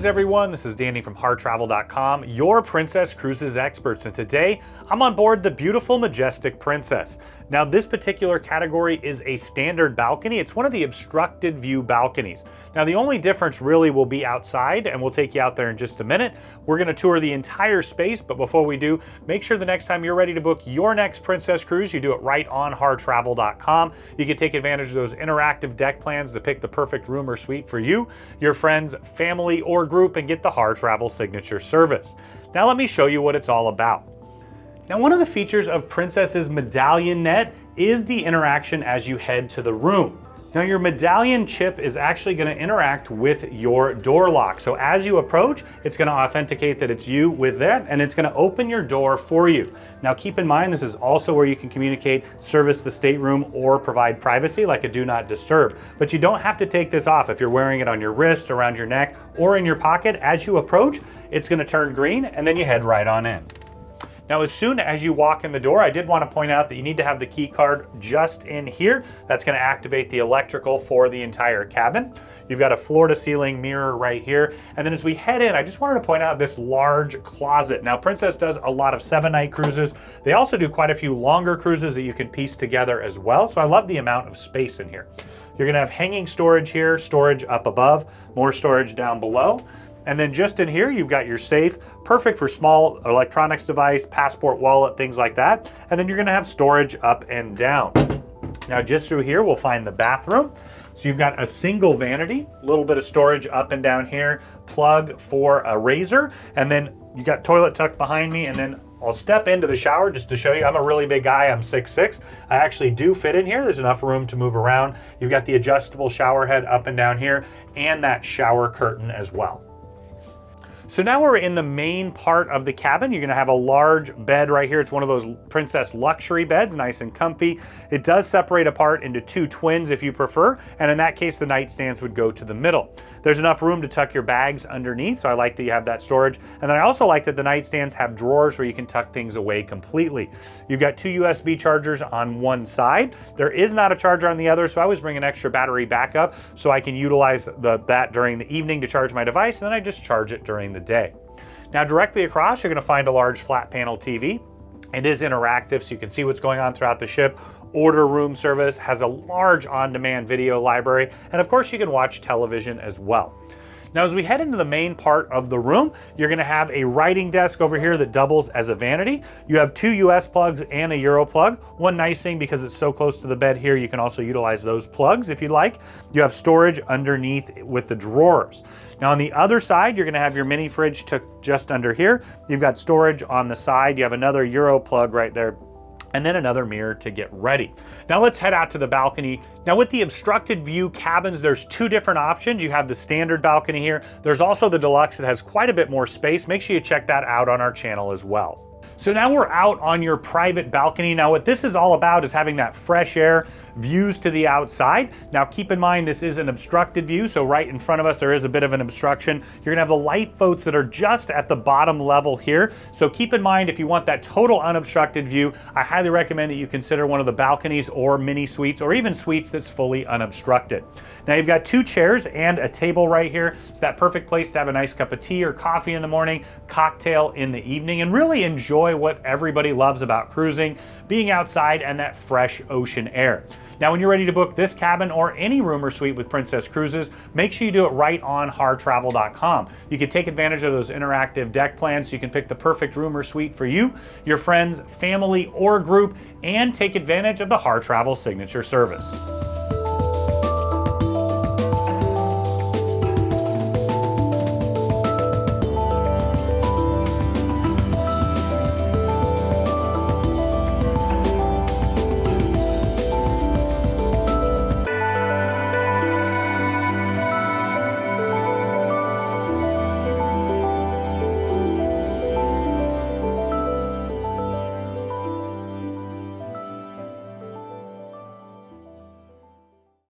Greetings everyone, this is Danny from HarrTravel.com, your Princess Cruises experts, and today I'm on board the beautiful Majestic Princess. Now this particular category is a standard balcony. It's one of the obstructed view balconies. Now the only difference really will be outside, and we'll take you out there in just a minute. We're going to tour the entire space, but before we do, make sure the next time you're ready to book your next Princess Cruise, you do it right on HarrTravel.com. You can take advantage of those interactive deck plans to pick the perfect room or suite for you, your friends, family, or group, and get the Harr Travel signature service. Now let me show you what it's all about. Now one of the features of Princess's medallion net is the interaction as you head to the room. Now your medallion chip is actually going to interact with your door lock. So as you approach, it's going to authenticate that it's you with that, and it's going to open your door for you. Now keep in mind, this is also where you can communicate, service the stateroom, or provide privacy like a do not disturb. But you don't have to take this off if you're wearing it on your wrist, around your neck, or in your pocket. As you approach, it's going to turn green, and then you head right on in. Now, as soon as you walk in the door, I did want to point out that you need to have the key card just in here. That's going to activate the electrical for the entire cabin. You've got a floor-to-ceiling mirror right here. And then as we head in, I just wanted to point out this large closet. Now, Princess does a lot of 7-night cruises. They also do quite a few longer cruises that you can piece together as well. So I love the amount of space in here. You're going to have hanging storage here, storage up above, more storage down below. And then just in here, you've got your safe, perfect for small electronics device, passport, wallet, things like that. And then you're gonna have storage up and down. Now just through here, we'll find the bathroom. So you've got a single vanity, a little bit of storage up and down here, plug for a razor, and then you got toilet tucked behind me, and then I'll step into the shower just to show you. I'm a really big guy, I'm 6'6". I actually do fit in here. There's enough room to move around. You've got the adjustable shower head up and down here, and that shower curtain as well. So now we're in the main part of the cabin. You're gonna have a large bed right here. It's one of those Princess luxury beds, nice and comfy. It does separate apart into 2 twins if you prefer, and in that case, the nightstands would go to the middle. There's enough room to tuck your bags underneath, so I like that you have that storage. And then I also like that the nightstands have drawers where you can tuck things away completely. You've got 2 USB chargers on one side. There is not a charger on the other, so I always bring an extra battery backup so I can utilize that during the evening to charge my device, and then I just charge it during the day. Now directly across, you're going to find a large flat panel TV. It is interactive, so you can see what's going on throughout the ship. Order room service, has a large on-demand video library, and of course you can watch television as well. Now as we head into the main part of the room, you're going to have a writing desk over here that doubles as a vanity. You have 2 US plugs and a Euro plug. One nice thing, because it's so close to the bed here, you can also utilize those plugs if you'd like. You have storage underneath with the drawers. Now on the other side, you're going to have your mini fridge just under here. You've got storage on the side. You have another Euro plug right there, and then another mirror to get ready. Now let's head out to the balcony. Now with the obstructed view cabins, there's 2 different options. You have the standard balcony here. There's also the deluxe that has quite a bit more space. Make sure you check that out on our channel as well. So now we're out on your private balcony. Now what this is all about is having that fresh air, views to the outside. Now keep in mind, this is an obstructed view, so right in front of us there is a bit of an obstruction. You're gonna have the lifeboats that are just at the bottom level here. So keep in mind, if you want that total unobstructed view, I highly recommend that you consider one of the balconies or mini suites, or even suites that's fully unobstructed. Now you've got 2 chairs and a table right here. It's that perfect place to have a nice cup of tea or coffee in the morning, cocktail in the evening, and really enjoy what everybody loves about cruising, being outside and that fresh ocean air. Now, when you're ready to book this cabin or any room or suite with Princess Cruises, make sure you do it right on HarrTravel.com. You can take advantage of those interactive deck plans so you can pick the perfect room or suite for you, your friends, family, or group, and take advantage of the Harr Travel signature service.